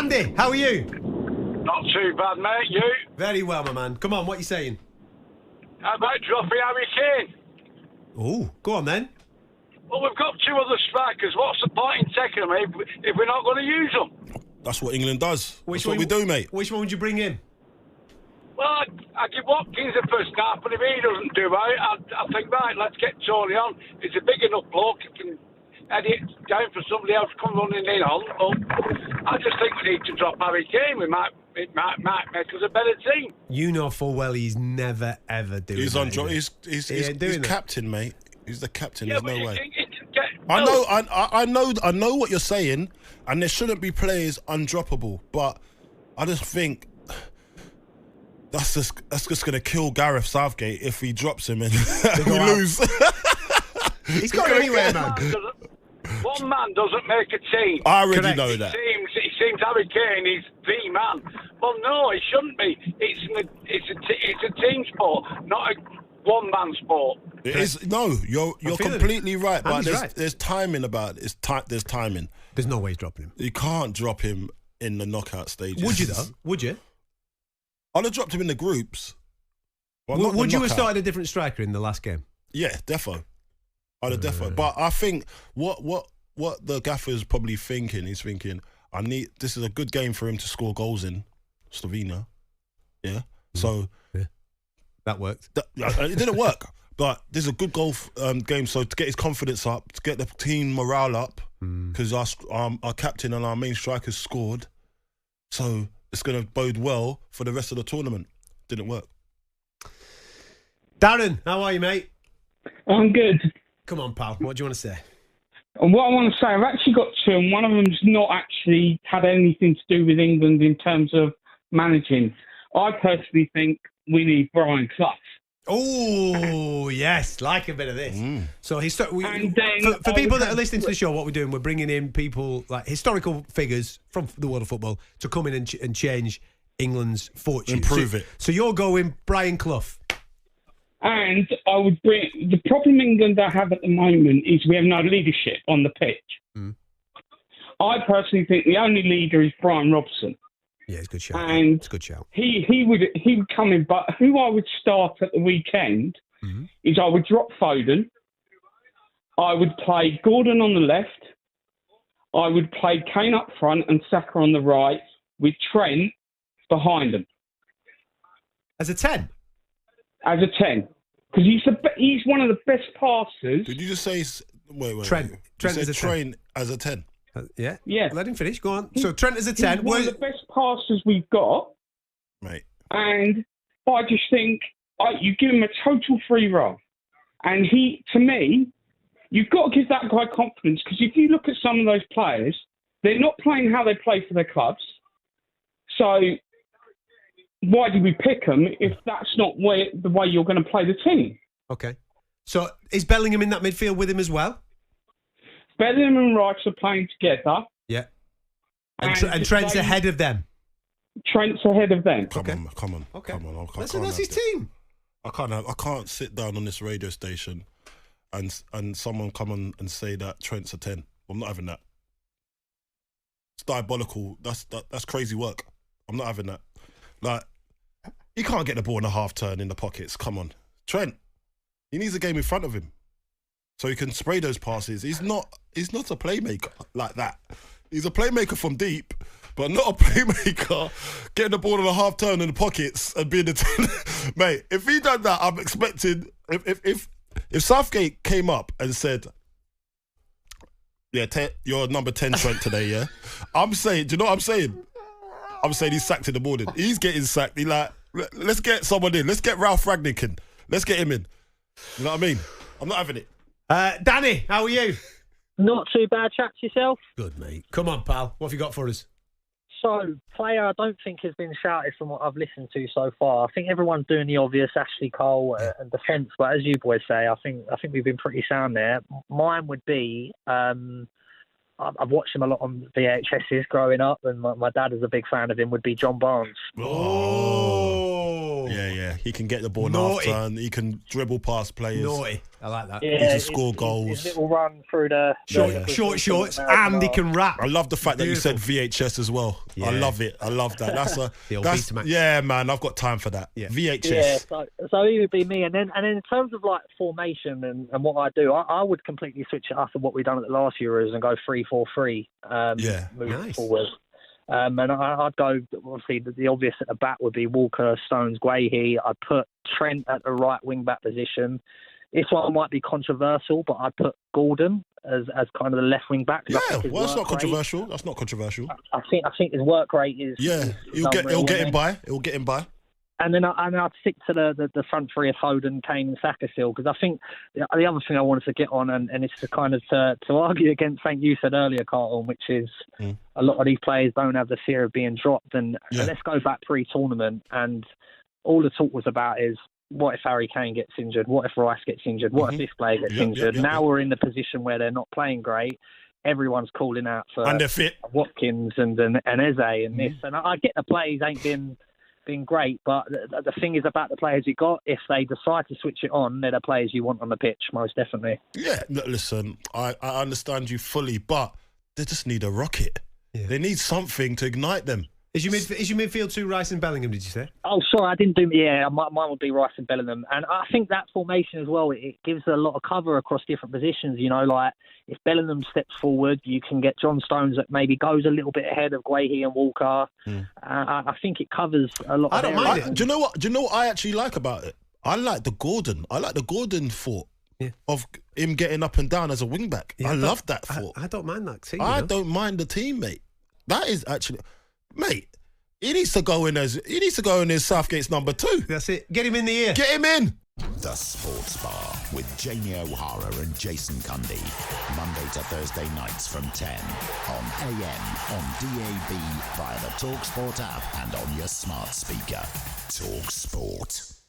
Andy, how are you? Not too bad, mate. You? Very well, my man. Come on, what are you saying? How about dropping Harry Kane? Oh, go on then. Well, we've got two other strikers. What's the point in taking them if we're not going to use them? That's what England does. Which That's what one, we do, mate. Which one would you bring in? Well, I give Watkins the first half, but if he doesn't do it, I think, right, let's get Toney on. He's a big enough bloke. He can head it down for somebody else to come running in on. But I just think we need to drop Harry Kane. It might make us a better team. You know full well he's never, ever doing He's that. on. He's captain, mate. He's the captain. Yeah, There's no way. I I know what you're saying, and there shouldn't be players undroppable, but I just think that's just going to kill Gareth Southgate if he drops him and we lose. He's got anywhere, man. One man doesn't make a team. I already know that. It seems Harry Kane is the man. Well, no, it shouldn't be. It's a team sport, not a one-man sport. It is. No, you're completely right, but Andy's right. There's timing about it. There's timing. There's no way he's dropping him. You can't drop him in the knockout stages. Would you, though? Would you? I'd have dropped him in the groups. Would you have started a different striker in the last game? Yeah, defo. I'd have defo. But I think what the gaffer's probably thinking, he's thinking, this is a good game for him to score goals in Slovenia. Yeah. So that worked. It didn't work. But this is a good goal game, so to get his confidence up, to get the team morale up, because our captain and our main strikers scored, so it's going to bode well for the rest of the tournament. Didn't work. Darren, how are you, mate? I'm good. Come on, pal. What do you want to say? And what I want to say, I've actually got two, and one of them's not actually had anything to do with England in terms of managing. I personally think we need Brian Clough. Oh, yes. Like a bit of this. So, for people that are listening to the show, what we're doing, we're bringing in people, like historical figures from the world of football, to come in and change England's fortune. Improve it. So, you're going Brian Clough. And I would bring... The problem England have at the moment is we have no leadership on the pitch. I personally think the only leader is Brian Robson. Yeah, it's a good shout. And it's a good shout. He would come in, but who I would start at the weekend is I would drop Foden. I would play Gordon on the left. I would play Kane up front and Saka on the right with Trent behind them. As a 10? As a 10. Because he's one of the best passers. Did you just say... Wait. Trent is a 10. As a 10? Yeah. Let him finish. Go on. So Trent is a 10. He's one of the best passers we've got. Right. And I just think you give him a total free roll. And to me, you've got to give that guy confidence, because if you look at some of those players, they're not playing how they play for their clubs. So why did we pick them if that's not the way you're going to play the team? Okay. So is Bellingham in that midfield with him as well? Bellingham and Rice are playing together. Yeah. And Trent's ahead of them. Trent's ahead of them. Come on. Okay. Come on. Listen, that's his team. I can't sit down on this radio station and someone come on and say that Trent's a 10. I'm not having that. It's diabolical. That's crazy work. I'm not having that. Like, he can't get the ball in a half turn in the pockets. Come on. Trent, he needs a game in front of him so he can spray those passes. He's not a playmaker like that. He's a playmaker from deep, but not a playmaker getting the ball in a half turn in the pockets and being the 10. Mate, if he done that, I'm expecting... If Southgate came up and said, yeah, you're number 10 Trent today, yeah? I'm saying, do you know what I'm saying? I'm saying he's sacked in the morning. He's getting sacked. Let's get someone in. Let's get Ralph Rangnick in. Let's get him in. You know what I mean? I'm not having it. Danny, how are you? Not too bad, chat to yourself. Good, mate. Come on, pal. What have you got for us? So, player I don't think has been shouted from what I've listened to so far. I think everyone's doing the obvious, Ashley Cole and defence, but as you boys say, I think we've been pretty sound there. Mine would be, I've watched him a lot on VHSs growing up, and my dad is a big fan of him, would be John Barnes. Oh, Yeah. He can get the ball Naughty. after, and he can dribble past players. Naughty. I like that. He can score goals. His little run through the Short shorts, and he can rap. I love the fact that you said Beautiful. VHS as well. Yeah. I love it. I love that. That's The old that's Betamax. yeah, man. I've got time for that. Yeah. VHS. Yeah, so it would be me, and then in terms of like formation and what I do, I would completely switch it up to what we done at the last Euros and go 3-4-3. Moving Nice. forward. And I'd go, obviously, the obvious at the back would be Walker, Stones, Guehi. I'd put Trent at the right wing-back position. This one might be controversial, but I'd put Gordon as kind of the left wing-back. Yeah, well, that's not controversial. That's not controversial. I think his work rate is... Yeah, is it'll get him by. It'll get him by. And then I'd stick to the front three of Foden, Kane and Saka still, because I think the other thing I wanted to get on, and it's to kind of to argue against something you said earlier, Carlton, which is a lot of these players don't have the fear of being dropped. And let's go back pre-tournament, and all the talk was about is, what if Harry Kane gets injured? What if Rice gets injured? What if this player gets injured? Now we're in the position where they're not playing great. Everyone's calling out for and they're fit. Watkins and Eze and this. And I get the plays ain't been great, but the thing is about the players you got, if they decide to switch it on, they're the players you want on the pitch, most definitely. Yeah, look, listen, I understand you fully, but they just need a rocket. Yeah. They need something to ignite them. Is your midfield two Rice and Bellingham, did you say? Oh, sorry, I didn't do... Yeah, mine would be Rice and Bellingham. And I think that formation as well, it gives a lot of cover across different positions. You know, like, if Bellingham steps forward, you can get John Stones that maybe goes a little bit ahead of Guehi and Walker. I think it covers a lot of... I don't mind it. Do you know what I actually like about it? I like the Gordon thought of him getting up and down as a wing-back. I love that thought. I don't mind that team. I don't mind the team, mate. That is actually... Mate, he needs to go in as Southgate's number 2. That's it. Get him in the ear. Get him in. The Sports Bar with Jamie O'Hara and Jason Cundy. Monday to Thursday nights from 10 on AM, on DAB, via the talkSPORT app and on your smart speaker. talkSPORT.